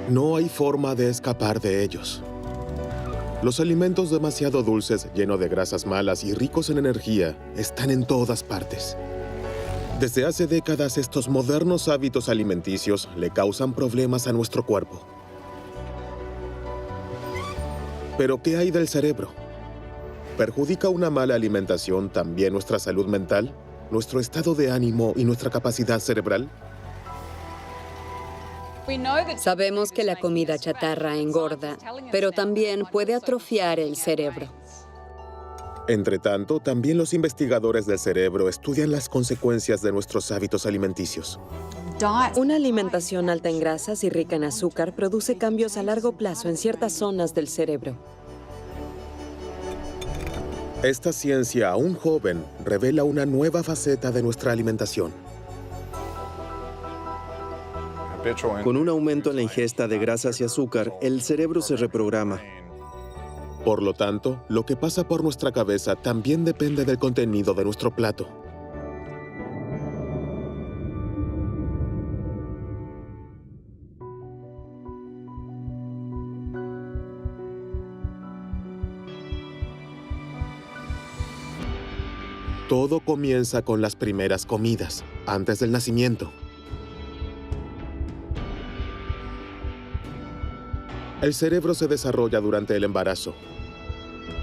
No hay forma de escapar de ellos. Los alimentos demasiado dulces, llenos de grasas malas y ricos en energía, están en todas partes. Desde hace décadas, estos modernos hábitos alimenticios le causan problemas a nuestro cuerpo. ¿Pero qué hay del cerebro? ¿Perjudica una mala alimentación también nuestra salud mental, nuestro estado de ánimo y nuestra capacidad cerebral? Sabemos que la comida chatarra engorda, pero también puede atrofiar el cerebro. Entre tanto, también los investigadores del cerebro estudian las consecuencias de nuestros hábitos alimenticios. Una alimentación alta en grasas y rica en azúcar produce cambios a largo plazo en ciertas zonas del cerebro. Esta ciencia, aún joven, revela una nueva faceta de nuestra alimentación. Con un aumento en la ingesta de grasas y azúcar, el cerebro se reprograma. Por lo tanto, lo que pasa por nuestra cabeza también depende del contenido de nuestro plato. Todo comienza con las primeras comidas, antes del nacimiento. El cerebro se desarrolla durante el embarazo.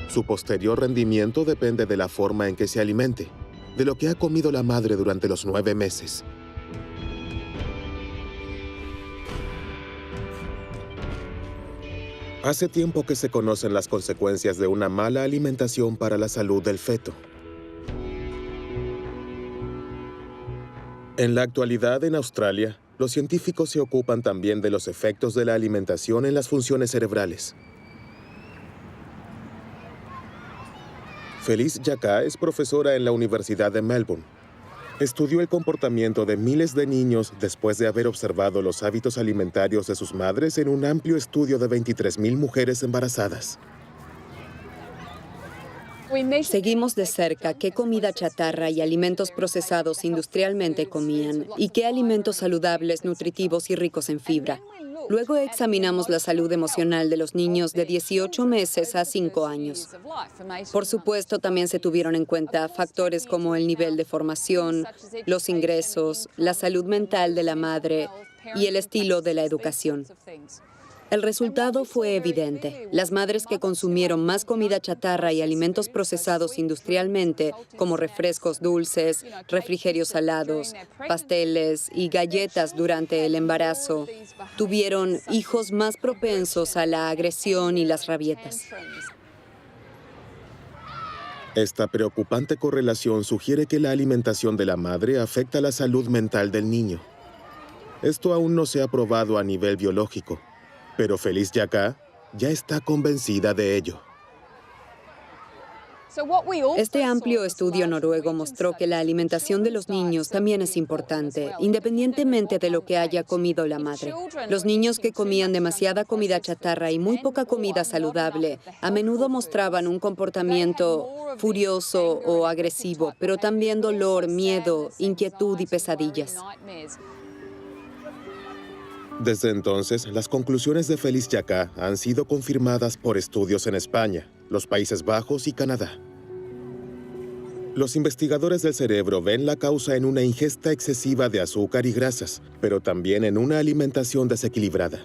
Su posterior rendimiento depende de la forma en que se alimente, de lo que ha comido la madre durante los 9 meses. Hace tiempo que se conocen las consecuencias de una mala alimentación para la salud del feto. En la actualidad, en Australia, los científicos se ocupan también de los efectos de la alimentación en las funciones cerebrales. Felice Jacka es profesora en la Universidad de Melbourne. Estudió el comportamiento de miles de niños después de haber observado los hábitos alimentarios de sus madres en un amplio estudio de 23,000 mujeres embarazadas. Seguimos de cerca qué comida chatarra y alimentos procesados industrialmente comían y qué alimentos saludables, nutritivos y ricos en fibra. Luego examinamos la salud emocional de los niños de 18 meses a 5 años. Por supuesto, también se tuvieron en cuenta factores como el nivel de formación, los ingresos, la salud mental de la madre y el estilo de la educación. El resultado fue evidente. Las madres que consumieron más comida chatarra y alimentos procesados industrialmente, como refrescos dulces, refrigerios salados, pasteles y galletas durante el embarazo, tuvieron hijos más propensos a la agresión y las rabietas. Esta preocupante correlación sugiere que la alimentación de la madre afecta la salud mental del niño. Esto aún no se ha probado a nivel biológico, pero Felice Jacka ya está convencida de ello. Este amplio estudio noruego mostró que la alimentación de los niños también es importante, independientemente de lo que haya comido la madre. Los niños que comían demasiada comida chatarra y muy poca comida saludable a menudo mostraban un comportamiento furioso o agresivo, pero también dolor, miedo, inquietud y pesadillas. Desde entonces, las conclusiones de Felice Jacka han sido confirmadas por estudios en España, los Países Bajos y Canadá. Los investigadores del cerebro ven la causa en una ingesta excesiva de azúcar y grasas, pero también en una alimentación desequilibrada.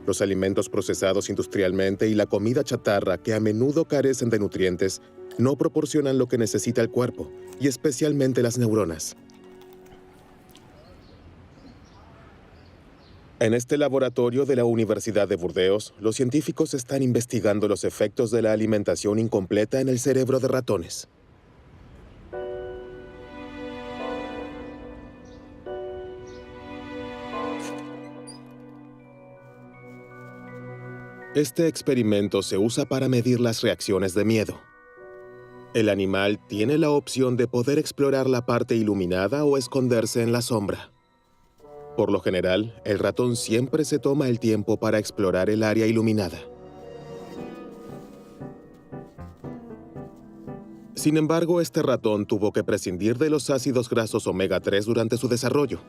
Los alimentos procesados industrialmente y la comida chatarra, que a menudo carecen de nutrientes, no proporcionan lo que necesita el cuerpo, y especialmente las neuronas. En este laboratorio de la Universidad de Burdeos, los científicos están investigando los efectos de la alimentación incompleta en el cerebro de ratones. Este experimento se usa para medir las reacciones de miedo. El animal tiene la opción de poder explorar la parte iluminada o esconderse en la sombra. Por lo general, el ratón siempre se toma el tiempo para explorar el área iluminada. Sin embargo, este ratón tuvo que prescindir de los ácidos grasos omega 3 durante su desarrollo.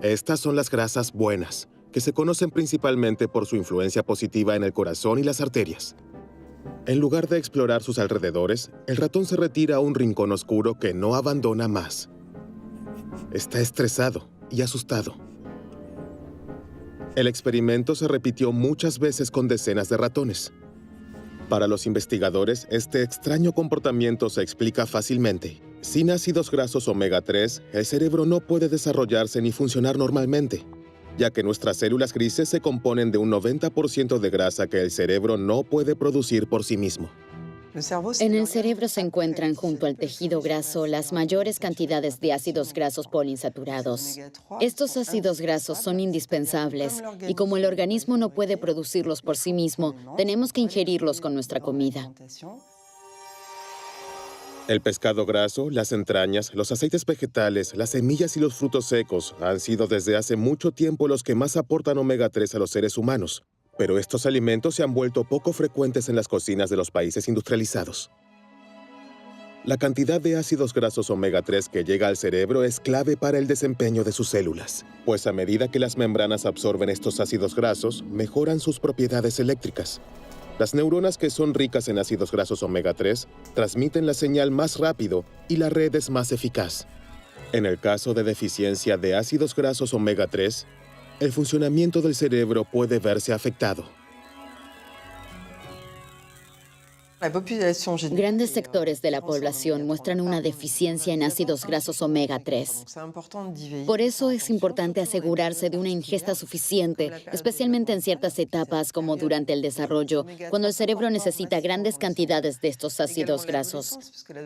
Estas son las grasas buenas, que se conocen principalmente por su influencia positiva en el corazón y las arterias. En lugar de explorar sus alrededores, el ratón se retira a un rincón oscuro que no abandona más. Está estresado y asustado. El experimento se repitió muchas veces con decenas de ratones. Para los investigadores, este extraño comportamiento se explica fácilmente. Sin ácidos grasos omega 3, el cerebro no puede desarrollarse ni funcionar normalmente, ya que nuestras células grises se componen de un 90% de grasa que el cerebro no puede producir por sí mismo. En el cerebro se encuentran junto al tejido graso las mayores cantidades de ácidos grasos poliinsaturados. Estos ácidos grasos son indispensables y como el organismo no puede producirlos por sí mismo, tenemos que ingerirlos con nuestra comida. El pescado graso, las entrañas, los aceites vegetales, las semillas y los frutos secos han sido desde hace mucho tiempo los que más aportan omega 3 a los seres humanos. Pero estos alimentos se han vuelto poco frecuentes en las cocinas de los países industrializados. La cantidad de ácidos grasos omega 3 que llega al cerebro es clave para el desempeño de sus células, pues a medida que las membranas absorben estos ácidos grasos, mejoran sus propiedades eléctricas. Las neuronas que son ricas en ácidos grasos omega 3 transmiten la señal más rápido y la red es más eficaz. En el caso de deficiencia de ácidos grasos omega 3, el funcionamiento del cerebro puede verse afectado. Grandes sectores de la población muestran una deficiencia en ácidos grasos omega 3. Por eso es importante asegurarse de una ingesta suficiente, especialmente en ciertas etapas como durante el desarrollo, cuando el cerebro necesita grandes cantidades de estos ácidos grasos.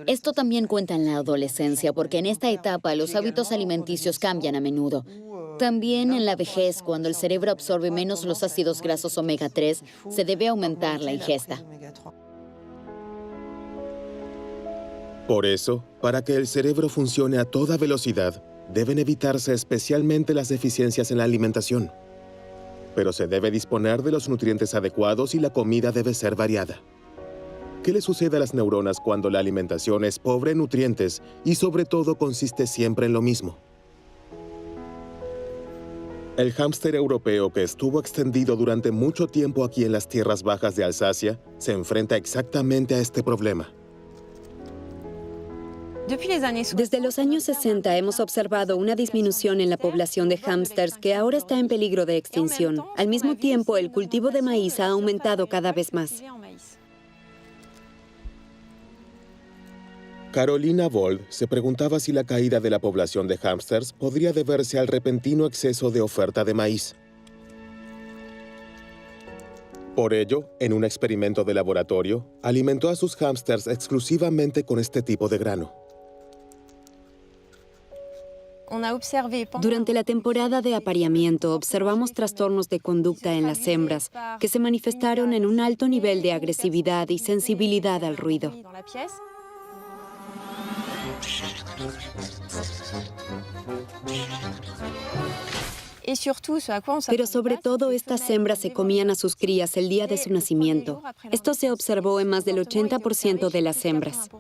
Esto también cuenta en la adolescencia, porque en esta etapa los hábitos alimenticios cambian a menudo. También en la vejez, cuando el cerebro absorbe menos los ácidos grasos omega 3, se debe aumentar la ingesta. Por eso, para que el cerebro funcione a toda velocidad, deben evitarse especialmente las deficiencias en la alimentación. Pero se debe disponer de los nutrientes adecuados y la comida debe ser variada. ¿Qué le sucede a las neuronas cuando la alimentación es pobre en nutrientes y sobre todo consiste siempre en lo mismo? El hámster europeo, que estuvo extendido durante mucho tiempo aquí en las tierras bajas de Alsacia, se enfrenta exactamente a este problema. Desde los años 60 hemos observado una disminución en la población de hámsters que ahora está en peligro de extinción. Al mismo tiempo, el cultivo de maíz ha aumentado cada vez más. Carolina Vold se preguntaba si la caída de la población de hámsters podría deberse al repentino exceso de oferta de maíz. Por ello, en un experimento de laboratorio, alimentó a sus hámsters exclusivamente con este tipo de grano. Durante la temporada de apareamiento, observamos trastornos de conducta en las hembras que se manifestaron en un alto nivel de agresividad y sensibilidad al ruido. Pero sobre todo, estas hembras se comían a sus crías el día de su nacimiento. Esto se observó en más del 80% de las hembras.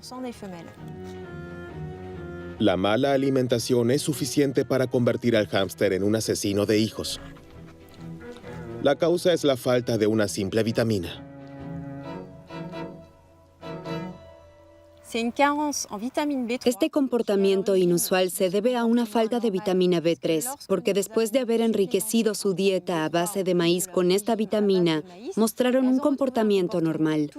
La mala alimentación es suficiente para convertir al hámster en un asesino de hijos. La causa es la falta de una simple vitamina. Este comportamiento inusual se debe a una falta de vitamina B3, porque después de haber enriquecido su dieta a base de maíz con esta vitamina, mostraron un comportamiento normal.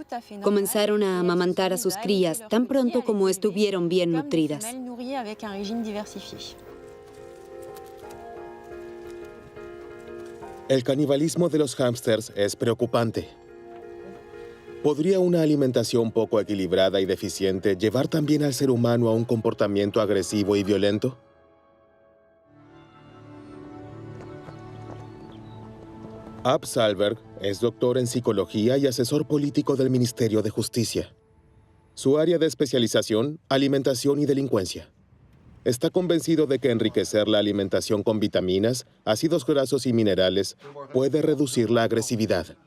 Comenzaron a amamantar a sus crías tan pronto como estuvieron bien nutridas. El canibalismo de los hámsters es preocupante. ¿Podría una alimentación poco equilibrada y deficiente llevar también al ser humano a un comportamiento agresivo y violento? Ab Sahlberg es doctor en psicología y asesor político del Ministerio de Justicia. Su área de especialización, alimentación y delincuencia. Está convencido de que enriquecer la alimentación con vitaminas, ácidos grasos y minerales puede reducir la agresividad.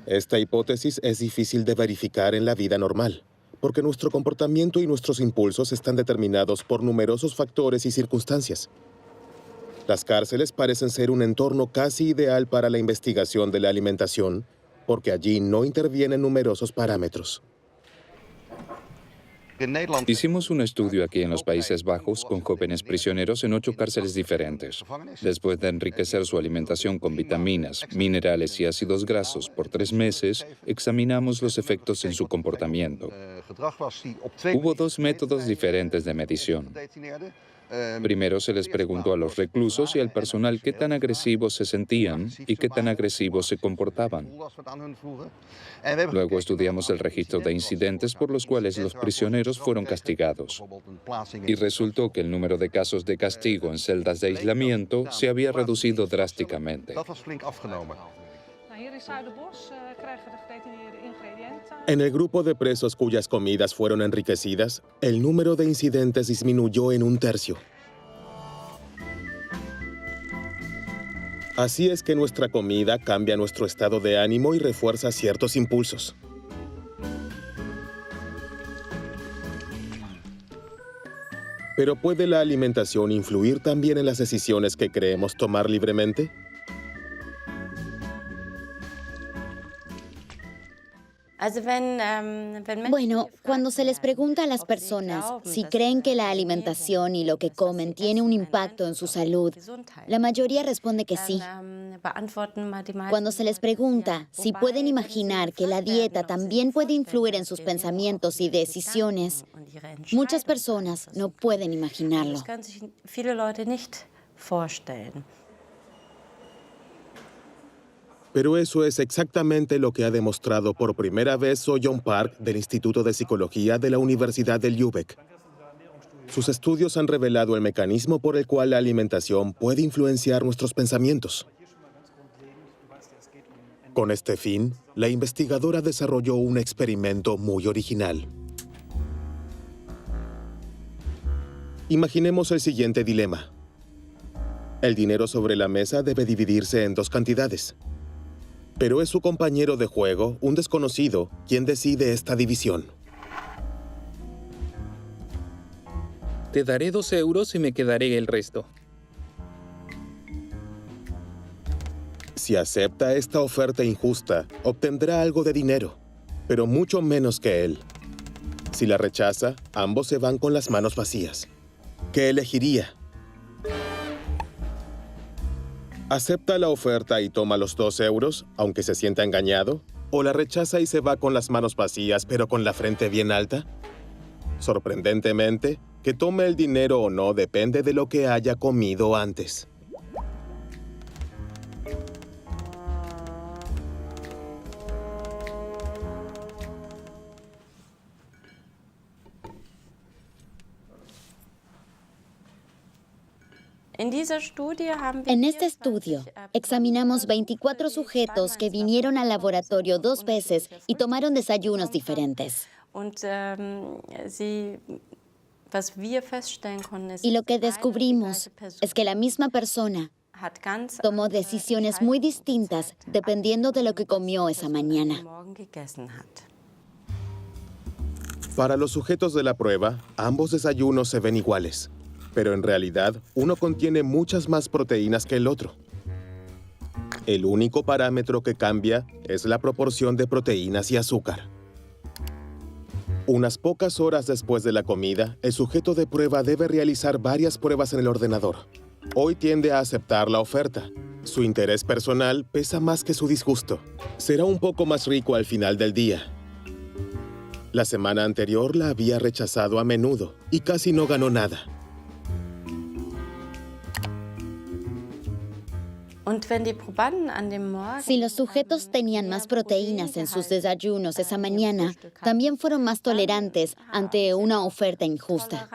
Esta hipótesis es difícil de verificar en la vida normal, porque nuestro comportamiento y nuestros impulsos están determinados por numerosos factores y circunstancias. Las cárceles parecen ser un entorno casi ideal para la investigación de la alimentación, porque allí no intervienen numerosos parámetros. Hicimos un estudio aquí en los Países Bajos con jóvenes prisioneros en 8 cárceles diferentes. Después de enriquecer su alimentación con vitaminas, minerales y ácidos grasos por 3 meses, examinamos los efectos en su comportamiento. Hubo 2 métodos diferentes de medición. Primero se les preguntó a los reclusos y al personal qué tan agresivos se sentían y qué tan agresivos se comportaban. Luego estudiamos el registro de incidentes por los cuales los prisioneros fueron castigados. Y resultó que el número de casos de castigo en celdas de aislamiento se había reducido drásticamente. En el grupo de presos cuyas comidas fueron enriquecidas, el número de incidentes disminuyó en 1/3. Así es que nuestra comida cambia nuestro estado de ánimo y refuerza ciertos impulsos. Pero ¿puede la alimentación influir también en las decisiones que creemos tomar libremente? Bueno, cuando se les pregunta a las personas si creen que la alimentación y lo que comen tiene un impacto en su salud, la mayoría responde que sí. Cuando se les pregunta si pueden imaginar que la dieta también puede influir en sus pensamientos y decisiones, muchas personas no pueden imaginarlo. Pero eso es exactamente lo que ha demostrado por primera vez So-Yeon Park del Instituto de Psicología de la Universidad de Lübeck. Sus estudios han revelado el mecanismo por el cual la alimentación puede influenciar nuestros pensamientos. Con este fin, la investigadora desarrolló un experimento muy original. Imaginemos el siguiente dilema. El dinero sobre la mesa debe dividirse en 2 cantidades. Pero es su compañero de juego, un desconocido, quien decide esta división. Te daré 2 euros y me quedaré el resto. Si acepta esta oferta injusta, obtendrá algo de dinero, pero mucho menos que él. Si la rechaza, ambos se van con las manos vacías. ¿Qué elegiría? ¿Acepta la oferta y toma los 2 euros, aunque se sienta engañado? ¿O la rechaza y se va con las manos vacías, pero con la frente bien alta? Sorprendentemente, que tome el dinero o no depende de lo que haya comido antes. En este estudio, examinamos 24 sujetos que vinieron al laboratorio 2 veces y tomaron desayunos diferentes. Y lo que descubrimos es que la misma persona tomó decisiones muy distintas dependiendo de lo que comió esa mañana. Para los sujetos de la prueba, ambos desayunos se ven iguales. Pero en realidad, uno contiene muchas más proteínas que el otro. El único parámetro que cambia es la proporción de proteínas y azúcar. Unas pocas horas después de la comida, el sujeto de prueba debe realizar varias pruebas en el ordenador. Hoy tiende a aceptar la oferta. Su interés personal pesa más que su disgusto. Será un poco más rico al final del día. La semana anterior la había rechazado a menudo y casi no ganó nada. Si los sujetos tenían más proteínas en sus desayunos esa mañana, también fueron más tolerantes ante una oferta injusta.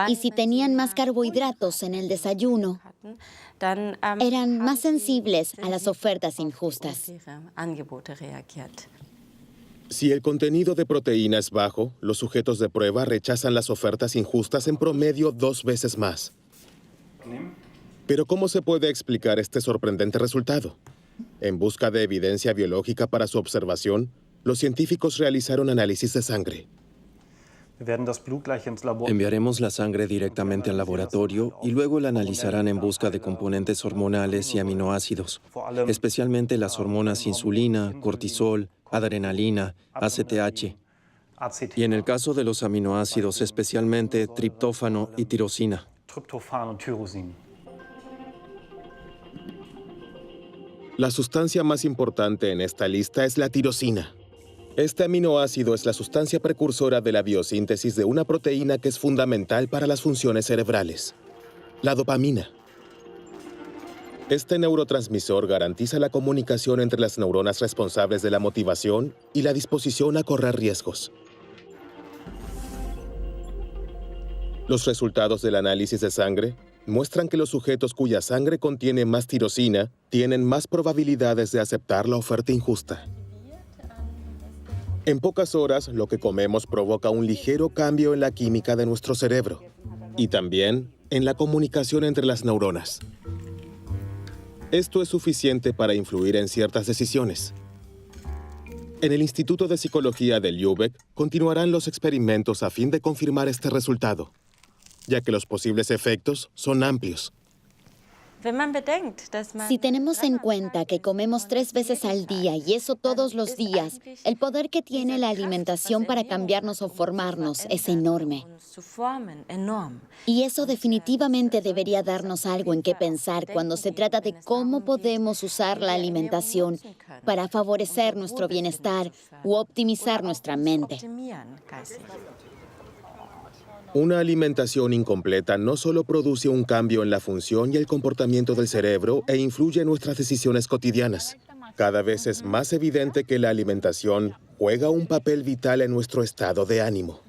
Y si tenían más carbohidratos en el desayuno, eran más sensibles a las ofertas injustas. Si el contenido de proteína es bajo, los sujetos de prueba rechazan las ofertas injustas en promedio 2 veces más. Pero ¿cómo se puede explicar este sorprendente resultado? En busca de evidencia biológica para su observación, los científicos realizaron análisis de sangre. Enviaremos la sangre directamente al laboratorio y luego la analizarán en busca de componentes hormonales y aminoácidos, especialmente las hormonas insulina, cortisol, adrenalina, ACTH, y en el caso de los aminoácidos, especialmente triptófano y tirosina. La sustancia más importante en esta lista es la tirosina. Este aminoácido es la sustancia precursora de la biosíntesis de una proteína que es fundamental para las funciones cerebrales, la dopamina. Este neurotransmisor garantiza la comunicación entre las neuronas responsables de la motivación y la disposición a correr riesgos. Los resultados del análisis de sangre muestran que los sujetos cuya sangre contiene más tirosina tienen más probabilidades de aceptar la oferta injusta. En pocas horas, lo que comemos provoca un ligero cambio en la química de nuestro cerebro y también en la comunicación entre las neuronas. Esto es suficiente para influir en ciertas decisiones. En el Instituto de Psicología de Lübeck continuarán los experimentos a fin de confirmar este resultado, ya que los posibles efectos son amplios. Si tenemos en cuenta que comemos 3 veces al día y eso todos los días, el poder que tiene la alimentación para cambiarnos o formarnos es enorme. Y eso definitivamente debería darnos algo en qué pensar cuando se trata de cómo podemos usar la alimentación para favorecer nuestro bienestar u optimizar nuestra mente. Una alimentación incompleta no solo produce un cambio en la función y el comportamiento del cerebro e influye en nuestras decisiones cotidianas. Cada vez es más evidente que la alimentación juega un papel vital en nuestro estado de ánimo.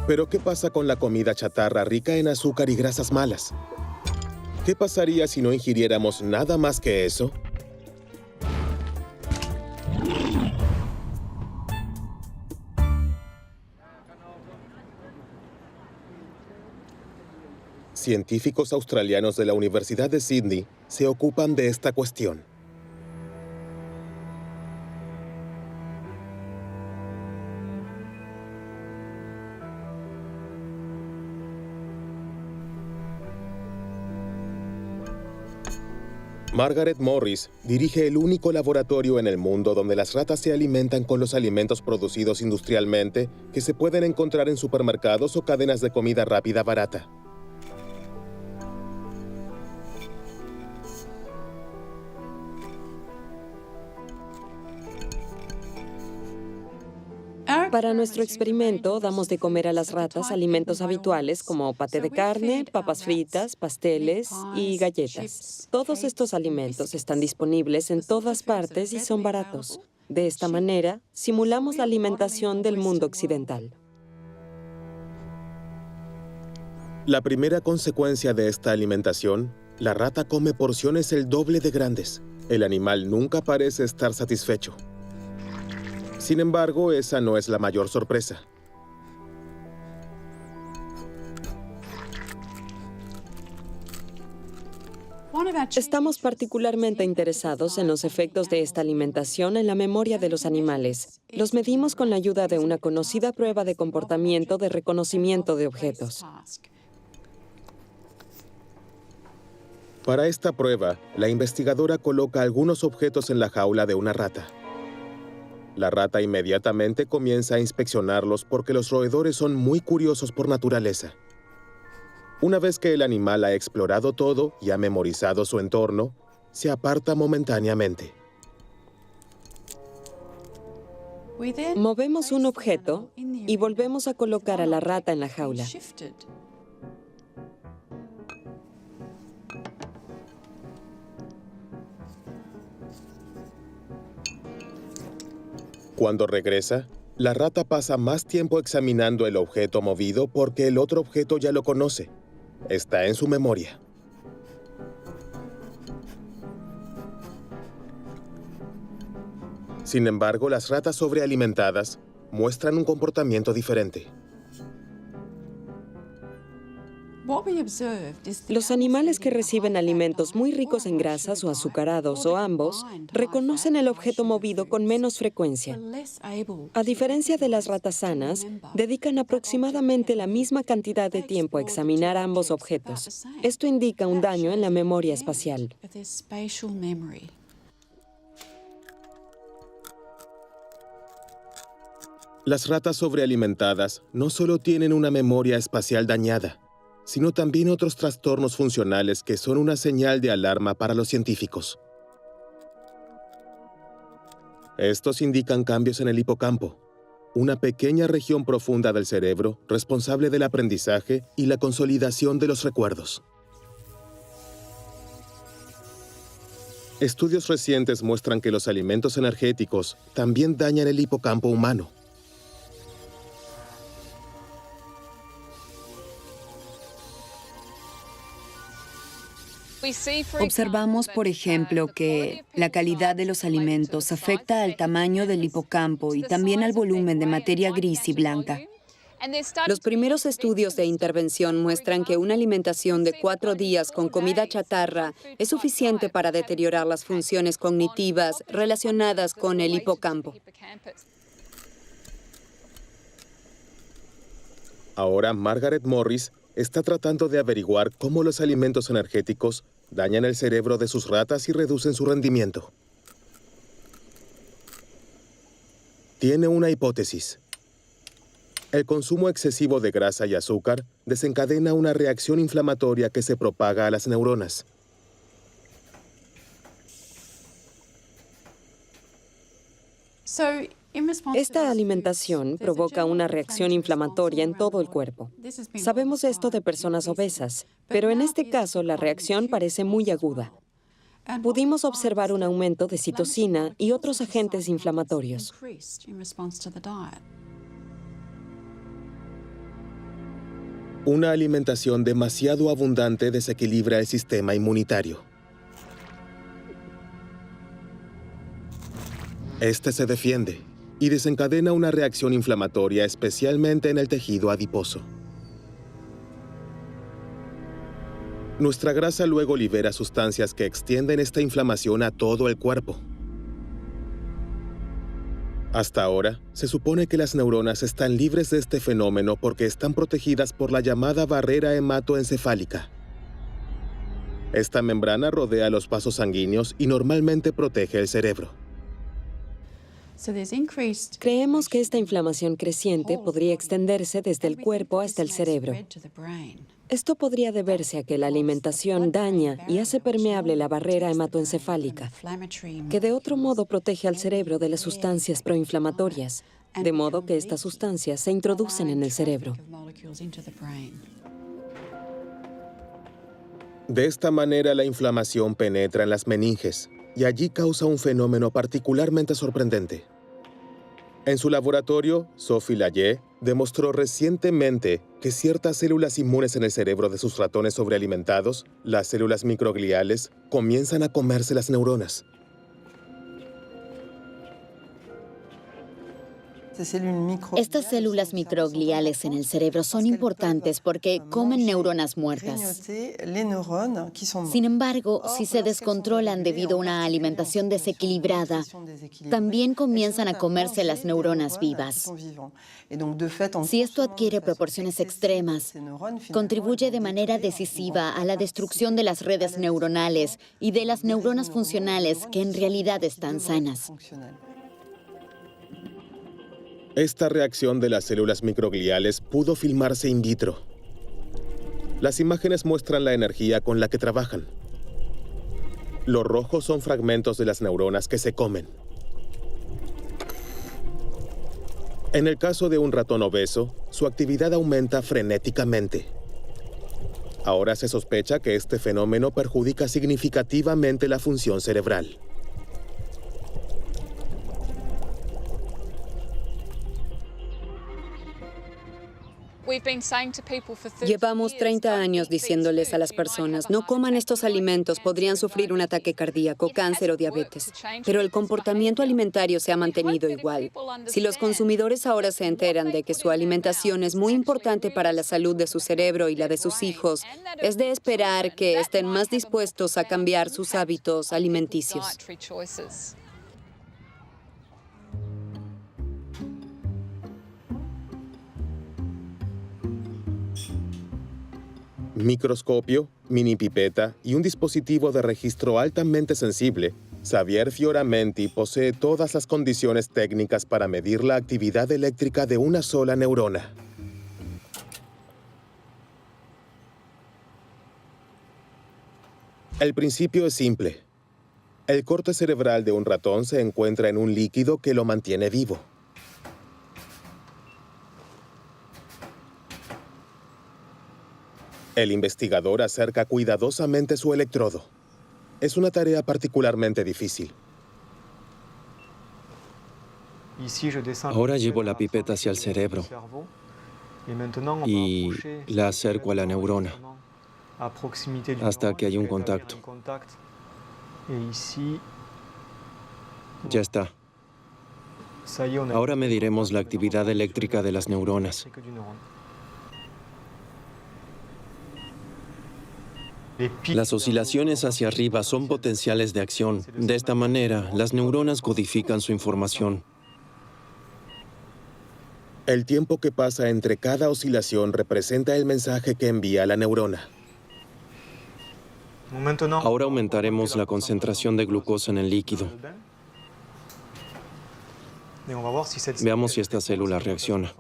Pero ¿qué pasa con la comida chatarra rica en azúcar y grasas malas? ¿Qué pasaría si no ingiriéramos nada más que eso? Científicos australianos de la Universidad de Sydney se ocupan de esta cuestión. Margaret Morris dirige el único laboratorio en el mundo donde las ratas se alimentan con los alimentos producidos industrialmente que se pueden encontrar en supermercados o cadenas de comida rápida barata. Para nuestro experimento, damos de comer a las ratas alimentos habituales como paté de carne, papas fritas, pasteles y galletas. Todos estos alimentos están disponibles en todas partes y son baratos. De esta manera, simulamos la alimentación del mundo occidental. La primera consecuencia de esta alimentación, la rata come porciones el doble de grandes. El animal nunca parece estar satisfecho. Sin embargo, esa no es la mayor sorpresa. Estamos particularmente interesados en los efectos de esta alimentación en la memoria de los animales. Los medimos con la ayuda de una conocida prueba de comportamiento de reconocimiento de objetos. Para esta prueba, la investigadora coloca algunos objetos en la jaula de una rata. La rata inmediatamente comienza a inspeccionarlos porque los roedores son muy curiosos por naturaleza. Una vez que el animal ha explorado todo y ha memorizado su entorno, se aparta momentáneamente. Movemos un objeto y volvemos a colocar a la rata en la jaula. Cuando regresa, la rata pasa más tiempo examinando el objeto movido porque el otro objeto ya lo conoce. Está en su memoria. Sin embargo, las ratas sobrealimentadas muestran un comportamiento diferente. Los animales que reciben alimentos muy ricos en grasas o azucarados o ambos reconocen el objeto movido con menos frecuencia. A diferencia de las ratas sanas, dedican aproximadamente la misma cantidad de tiempo a examinar ambos objetos. Esto indica un daño en la memoria espacial. Las ratas sobrealimentadas no solo tienen una memoria espacial dañada, sino también otros trastornos funcionales que son una señal de alarma para los científicos. Estos indican cambios en el hipocampo, una pequeña región profunda del cerebro responsable del aprendizaje y la consolidación de los recuerdos. Estudios recientes muestran que los alimentos energéticos también dañan el hipocampo humano. Observamos, por ejemplo, que la calidad de los alimentos afecta al tamaño del hipocampo y también al volumen de materia gris y blanca. Los primeros estudios de intervención muestran que una alimentación de 4 días con comida chatarra es suficiente para deteriorar las funciones cognitivas relacionadas con el hipocampo. Ahora, Margaret Morris está tratando de averiguar cómo los alimentos energéticos dañan el cerebro de sus ratas y reducen su rendimiento. Tiene una hipótesis. El consumo excesivo de grasa y azúcar desencadena una reacción inflamatoria que se propaga a las neuronas. Esta alimentación provoca una reacción inflamatoria en todo el cuerpo. Sabemos esto de personas obesas, pero en este caso la reacción parece muy aguda. Pudimos observar un aumento de citocina y otros agentes inflamatorios. Una alimentación demasiado abundante desequilibra el sistema inmunitario. Este se defiende y desencadena una reacción inflamatoria, especialmente en el tejido adiposo. Nuestra grasa luego libera sustancias que extienden esta inflamación a todo el cuerpo. Hasta ahora, se supone que las neuronas están libres de este fenómeno porque están protegidas por la llamada barrera hematoencefálica. Esta membrana rodea los vasos sanguíneos y normalmente protege el cerebro. Creemos que esta inflamación creciente podría extenderse desde el cuerpo hasta el cerebro. Esto podría deberse a que la alimentación daña y hace permeable la barrera hematoencefálica, que de otro modo protege al cerebro de las sustancias proinflamatorias, de modo que estas sustancias se introducen en el cerebro. De esta manera, la inflamación penetra en las meninges y allí causa un fenómeno particularmente sorprendente. En su laboratorio, Sophie Layet demostró recientemente que ciertas células inmunes en el cerebro de sus ratones sobrealimentados, las células microgliales, comienzan a comerse las neuronas. Estas células microgliales en el cerebro son importantes porque comen neuronas muertas. Sin embargo, si se descontrolan debido a una alimentación desequilibrada, también comienzan a comerse las neuronas vivas. Si esto adquiere proporciones extremas, contribuye de manera decisiva a la destrucción de las redes neuronales y de las neuronas funcionales que en realidad están sanas. Esta reacción de las células microgliales pudo filmarse in vitro. Las imágenes muestran la energía con la que trabajan. Los rojos son fragmentos de las neuronas que se comen. En el caso de un ratón obeso, su actividad aumenta frenéticamente. Ahora se sospecha que este fenómeno perjudica significativamente la función cerebral. Llevamos 30 años diciéndoles a las personas, no coman estos alimentos, podrían sufrir un ataque cardíaco, cáncer o diabetes. Pero el comportamiento alimentario se ha mantenido igual. Si los consumidores ahora se enteran de que su alimentación es muy importante para la salud de su cerebro y la de sus hijos, es de esperar que estén más dispuestos a cambiar sus hábitos alimenticios. Microscopio, mini pipeta y un dispositivo de registro altamente sensible, Xavier Fioramenti posee todas las condiciones técnicas para medir la actividad eléctrica de una sola neurona. El principio es simple. El corte cerebral de un ratón se encuentra en un líquido que lo mantiene vivo. El investigador acerca cuidadosamente su electrodo. Es una tarea particularmente difícil. Ahora llevo la pipeta hacia el cerebro y la acerco a la neurona hasta que hay un contacto. Ya está. Ahora mediremos la actividad eléctrica de las neuronas. Las oscilaciones hacia arriba son potenciales de acción. De esta manera, las neuronas codifican su información. El tiempo que pasa entre cada oscilación representa el mensaje que envía la neurona. Ahora aumentaremos la concentración de glucosa en el líquido. Veamos si esta célula reacciona.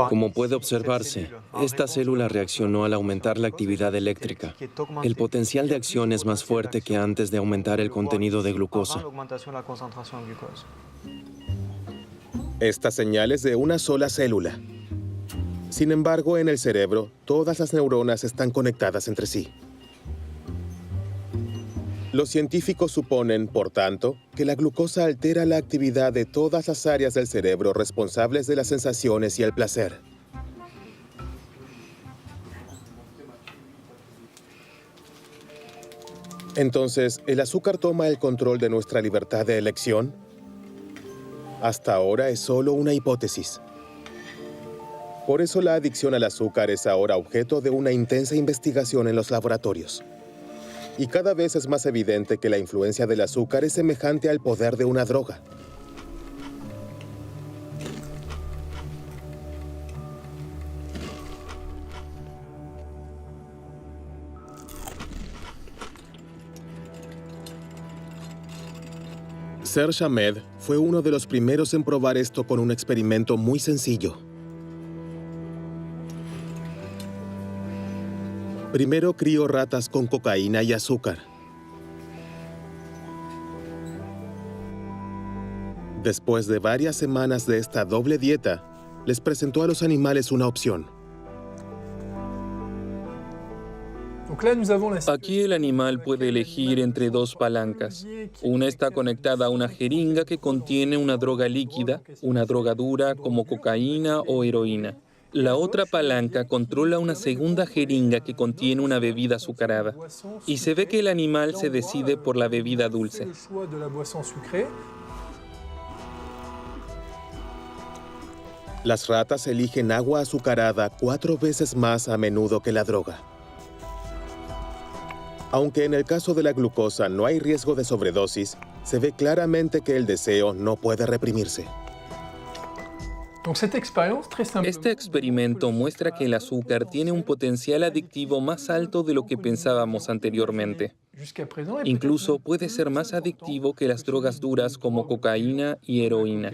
Como puede observarse, esta célula reaccionó al aumentar la actividad eléctrica. El potencial de acción es más fuerte que antes de aumentar el contenido de glucosa. Esta señal es de una sola célula. Sin embargo, en el cerebro, todas las neuronas están conectadas entre sí. Los científicos suponen, por tanto, que la glucosa altera la actividad de todas las áreas del cerebro responsables de las sensaciones y el placer. Entonces, ¿el azúcar toma el control de nuestra libertad de elección? Hasta ahora es solo una hipótesis. Por eso la adicción al azúcar es ahora objeto de una intensa investigación en los laboratorios. Y cada vez es más evidente que la influencia del azúcar es semejante al poder de una droga. Serge Ahmed fue uno de los primeros en probar esto con un experimento muy sencillo. Primero crió ratas con cocaína y azúcar. Después de varias semanas de esta doble dieta, les presentó a los animales una opción. Aquí el animal puede elegir entre dos palancas. Una está conectada a una jeringa que contiene una droga líquida, una droga dura como cocaína o heroína. La otra palanca controla una segunda jeringa que contiene una bebida azucarada. Y se ve que el animal se decide por la bebida dulce. Las ratas eligen agua azucarada 4 veces más a menudo que la droga. Aunque en el caso de la glucosa no hay riesgo de sobredosis, se ve claramente que el deseo no puede reprimirse. Este experimento muestra que el azúcar tiene un potencial adictivo más alto de lo que pensábamos anteriormente. Incluso puede ser más adictivo que las drogas duras como cocaína y heroína.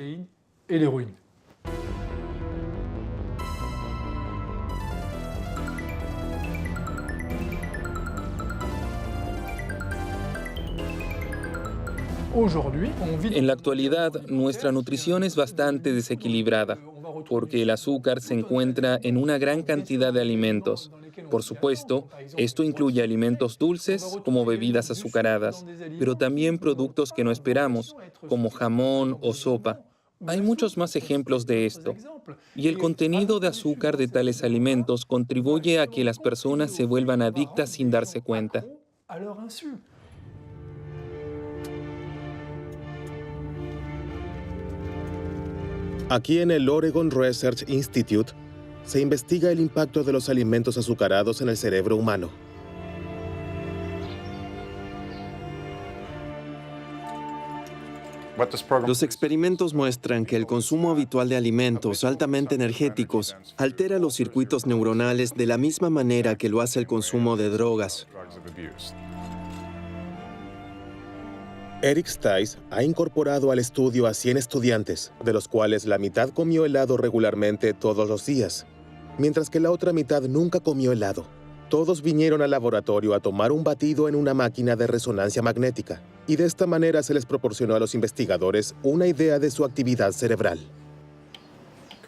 En la actualidad, nuestra nutrición es bastante desequilibrada, porque el azúcar se encuentra en una gran cantidad de alimentos. Por supuesto, esto incluye alimentos dulces, como bebidas azucaradas, pero también productos que no esperamos, como jamón o sopa. Hay muchos más ejemplos de esto, y el contenido de azúcar de tales alimentos contribuye a que las personas se vuelvan adictas sin darse cuenta. Aquí en el Oregon Research Institute se investiga el impacto de los alimentos azucarados en el cerebro humano. Los experimentos muestran que el consumo habitual de alimentos altamente energéticos altera los circuitos neuronales de la misma manera que lo hace el consumo de drogas. Eric Stice ha incorporado al estudio a 100 estudiantes, de los cuales la mitad comió helado regularmente todos los días, mientras que la otra mitad nunca comió helado. Todos vinieron al laboratorio a tomar un batido en una máquina de resonancia magnética, y de esta manera se les proporcionó a los investigadores una idea de su actividad cerebral.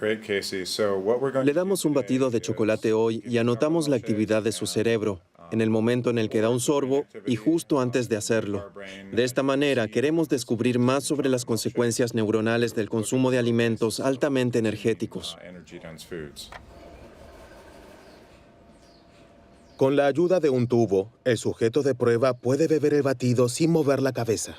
Le damos un batido de chocolate hoy y anotamos la actividad de su cerebro, en el momento en el que da un sorbo y justo antes de hacerlo. De esta manera, queremos descubrir más sobre las consecuencias neuronales del consumo de alimentos altamente energéticos. Con la ayuda de un tubo, el sujeto de prueba puede beber el batido sin mover la cabeza.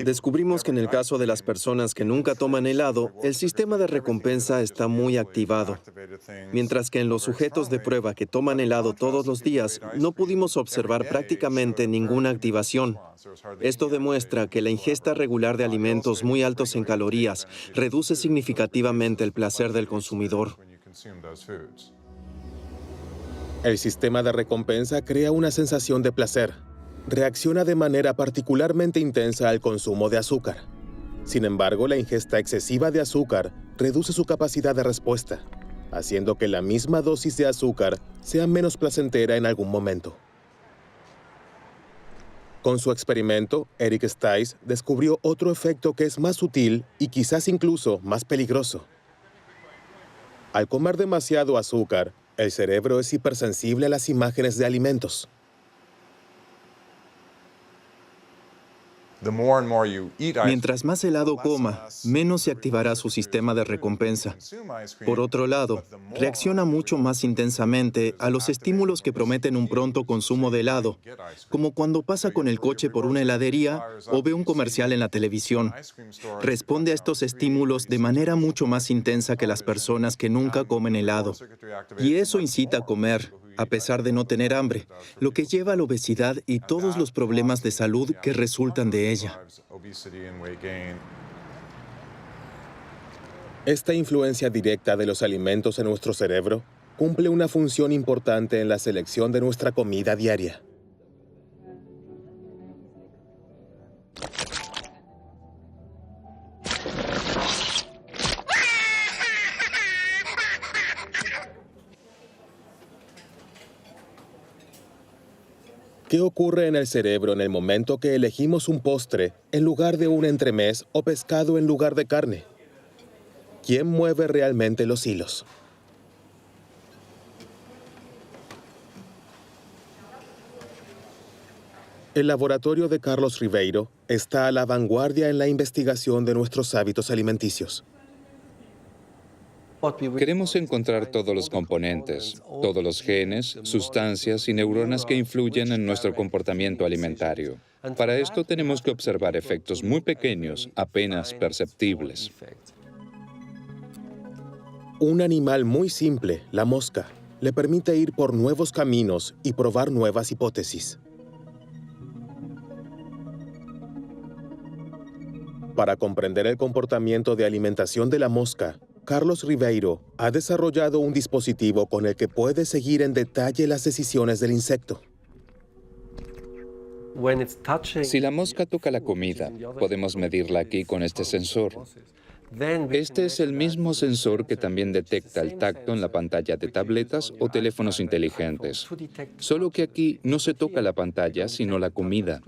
Descubrimos que en el caso de las personas que nunca toman helado, el sistema de recompensa está muy activado, mientras que en los sujetos de prueba que toman helado todos los días, no pudimos observar prácticamente ninguna activación. Esto demuestra que la ingesta regular de alimentos muy altos en calorías reduce significativamente el placer del consumidor. El sistema de recompensa crea una sensación de placer. Reacciona de manera particularmente intensa al consumo de azúcar. Sin embargo, la ingesta excesiva de azúcar reduce su capacidad de respuesta, haciendo que la misma dosis de azúcar sea menos placentera en algún momento. Con su experimento, Eric Stice descubrió otro efecto que es más sutil y quizás incluso más peligroso. Al comer demasiado azúcar, el cerebro es hipersensible a las imágenes de alimentos. Mientras más helado coma, menos se activará su sistema de recompensa. Por otro lado, reacciona mucho más intensamente a los estímulos que prometen un pronto consumo de helado, como cuando pasa con el coche por una heladería o ve un comercial en la televisión. Responde a estos estímulos de manera mucho más intensa que las personas que nunca comen helado. Y eso incita a comer, a pesar de no tener hambre, lo que lleva a la obesidad y todos los problemas de salud que resultan de ella. Esta influencia directa de los alimentos en nuestro cerebro cumple una función importante en la selección de nuestra comida diaria. ¿Qué ocurre en el cerebro en el momento que elegimos un postre en lugar de un entremés o pescado en lugar de carne? ¿Quién mueve realmente los hilos? El laboratorio de Carlos Ribeiro está a la vanguardia en la investigación de nuestros hábitos alimenticios. Queremos encontrar todos los componentes, todos los genes, sustancias y neuronas que influyen en nuestro comportamiento alimentario. Para esto tenemos que observar efectos muy pequeños, apenas perceptibles. Un animal muy simple, la mosca, le permite ir por nuevos caminos y probar nuevas hipótesis. Para comprender el comportamiento de alimentación de la mosca, Carlos Ribeiro ha desarrollado un dispositivo con el que puede seguir en detalle las decisiones del insecto. Si la mosca toca la comida, podemos medirla aquí con este sensor. Este es el mismo sensor que también detecta el tacto en la pantalla de tabletas o teléfonos inteligentes. Solo que aquí no se toca la pantalla, sino la comida.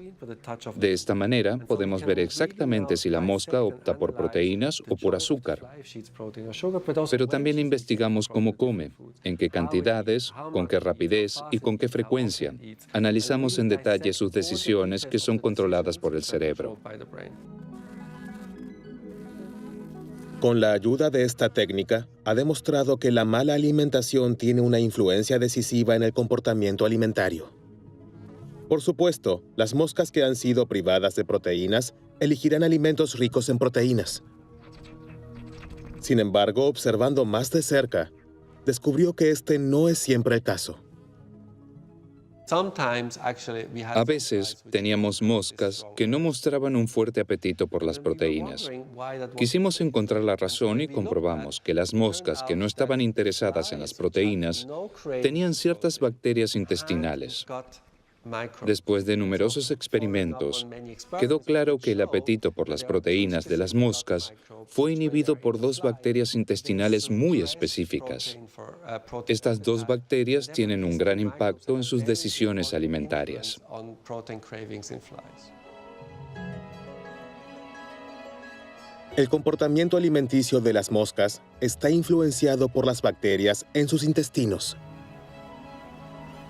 De esta manera, podemos ver exactamente si la mosca opta por proteínas o por azúcar. Pero también investigamos cómo come, en qué cantidades, con qué rapidez y con qué frecuencia. Analizamos en detalle sus decisiones que son controladas por el cerebro. Con la ayuda de esta técnica, ha demostrado que la mala alimentación tiene una influencia decisiva en el comportamiento alimentario. Por supuesto, las moscas que han sido privadas de proteínas elegirán alimentos ricos en proteínas. Sin embargo, observando más de cerca, descubrió que este no es siempre el caso. A veces teníamos moscas que no mostraban un fuerte apetito por las proteínas. Quisimos encontrar la razón y comprobamos que las moscas que no estaban interesadas en las proteínas tenían ciertas bacterias intestinales. Después de numerosos experimentos, quedó claro que el apetito por las proteínas de las moscas fue inhibido por dos bacterias intestinales muy específicas. Estas dos bacterias tienen un gran impacto en sus decisiones alimentarias. El comportamiento alimenticio de las moscas está influenciado por las bacterias en sus intestinos.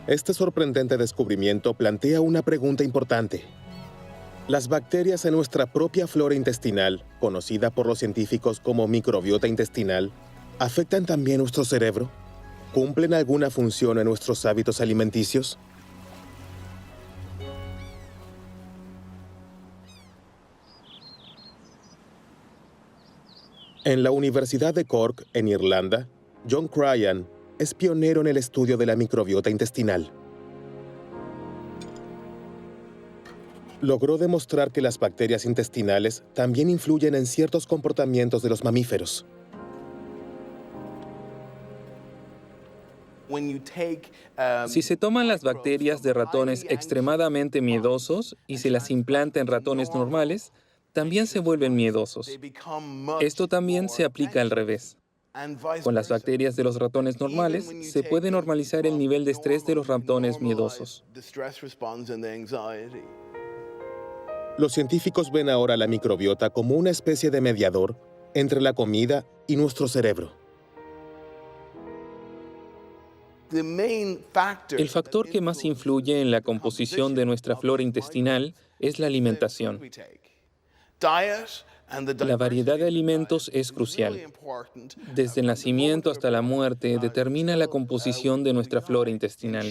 Este sorprendente descubrimiento plantea una pregunta importante. ¿Las bacterias en nuestra propia flora intestinal, conocida por los científicos como microbiota intestinal, afectan también nuestro cerebro? ¿Cumplen alguna función en nuestros hábitos alimenticios? En la Universidad de Cork, en Irlanda, John Cryan es pionero en el estudio de la microbiota intestinal. Logró demostrar que las bacterias intestinales también influyen en ciertos comportamientos de los mamíferos. Si se toman las bacterias de ratones extremadamente miedosos y se las implanta en ratones normales, también se vuelven miedosos. Esto también se aplica al revés. Con las bacterias de los ratones normales, se puede normalizar el nivel de estrés de los ratones miedosos. Los científicos ven ahora la microbiota como una especie de mediador entre la comida y nuestro cerebro. El factor que más influye en la composición de nuestra flora intestinal es la alimentación. La variedad de alimentos es crucial. Desde el nacimiento hasta la muerte determina la composición de nuestra flora intestinal.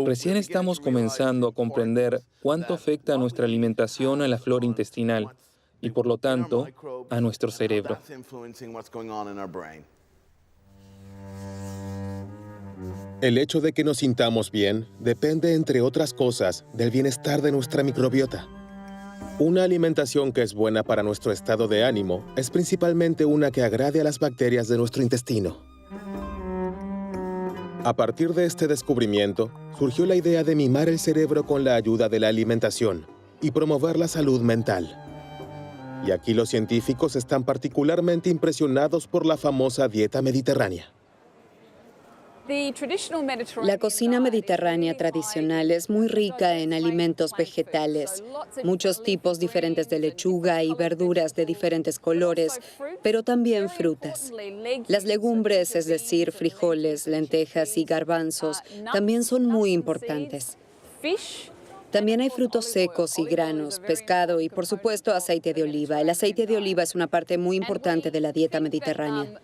Recién estamos comenzando a comprender cuánto afecta nuestra alimentación a la flora intestinal y, por lo tanto, a nuestro cerebro. El hecho de que nos sintamos bien depende, entre otras cosas, del bienestar de nuestra microbiota. Una alimentación que es buena para nuestro estado de ánimo es principalmente una que agrade a las bacterias de nuestro intestino. A partir de este descubrimiento, surgió la idea de mimar el cerebro con la ayuda de la alimentación y promover la salud mental. Y aquí los científicos están particularmente impresionados por la famosa dieta mediterránea. La cocina mediterránea tradicional es muy rica en alimentos vegetales, muchos tipos diferentes de lechuga y verduras de diferentes colores, pero también frutas. Las legumbres, es decir, frijoles, lentejas y garbanzos, también son muy importantes. También hay frutos secos y granos, pescado y, por supuesto, aceite de oliva. El aceite de oliva es una parte muy importante de la dieta mediterránea.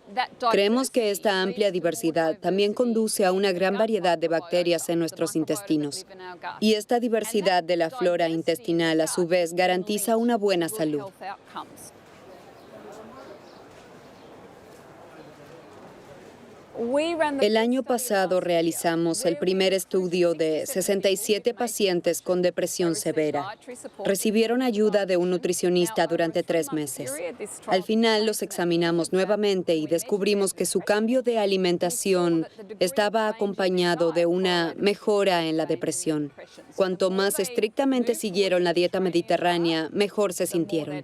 Creemos que esta amplia diversidad también conduce a una gran variedad de bacterias en nuestros intestinos. Y esta diversidad de la flora intestinal, a su vez, garantiza una buena salud. El año pasado realizamos el primer estudio de 67 pacientes con depresión severa. Recibieron ayuda de un nutricionista durante 3 meses. Al final los examinamos nuevamente y descubrimos que su cambio de alimentación estaba acompañado de una mejora en la depresión. Cuanto más estrictamente siguieron la dieta mediterránea, mejor se sintieron.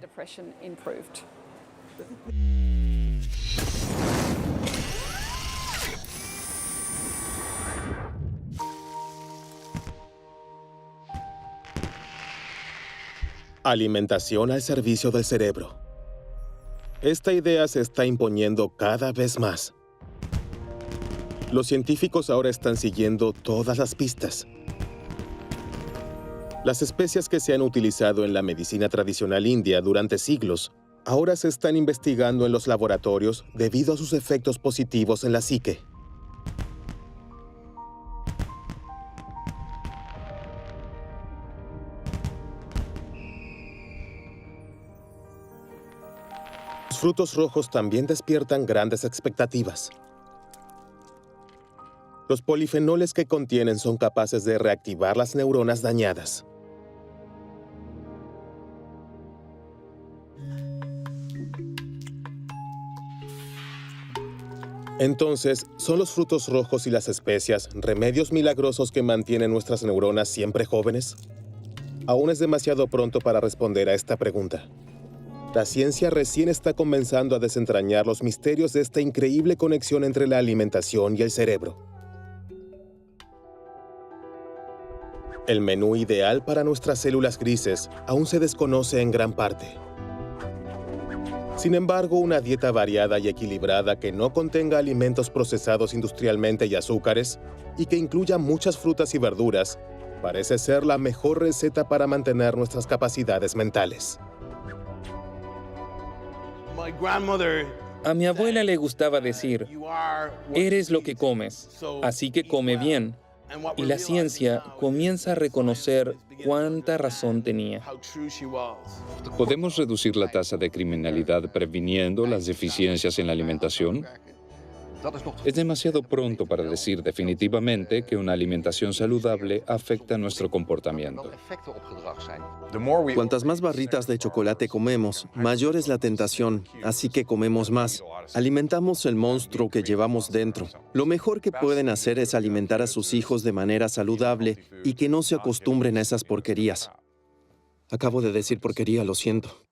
Alimentación al servicio del cerebro. Esta idea se está imponiendo cada vez más. Los científicos ahora están siguiendo todas las pistas. Las especias que se han utilizado en la medicina tradicional india durante siglos ahora se están investigando en los laboratorios debido a sus efectos positivos en la psique. Los frutos rojos también despiertan grandes expectativas. Los polifenoles que contienen son capaces de reactivar las neuronas dañadas. Entonces, ¿son los frutos rojos y las especias remedios milagrosos que mantienen nuestras neuronas siempre jóvenes? Aún es demasiado pronto para responder a esta pregunta. La ciencia recién está comenzando a desentrañar los misterios de esta increíble conexión entre la alimentación y el cerebro. El menú ideal para nuestras células grises aún se desconoce en gran parte. Sin embargo, una dieta variada y equilibrada que no contenga alimentos procesados industrialmente y azúcares, y que incluya muchas frutas y verduras, parece ser la mejor receta para mantener nuestras capacidades mentales. A mi abuela le gustaba decir, eres lo que comes, así que come bien. Y la ciencia comienza a reconocer cuánta razón tenía. ¿Podemos reducir la tasa de criminalidad previniendo las deficiencias en la alimentación? Es demasiado pronto para decir definitivamente que una alimentación saludable afecta nuestro comportamiento. Cuantas más barritas de chocolate comemos, mayor es la tentación, así que comemos más. Alimentamos el monstruo que llevamos dentro. Lo mejor que pueden hacer es alimentar a sus hijos de manera saludable y que no se acostumbren a esas porquerías. Acabo de decir porquería, lo siento.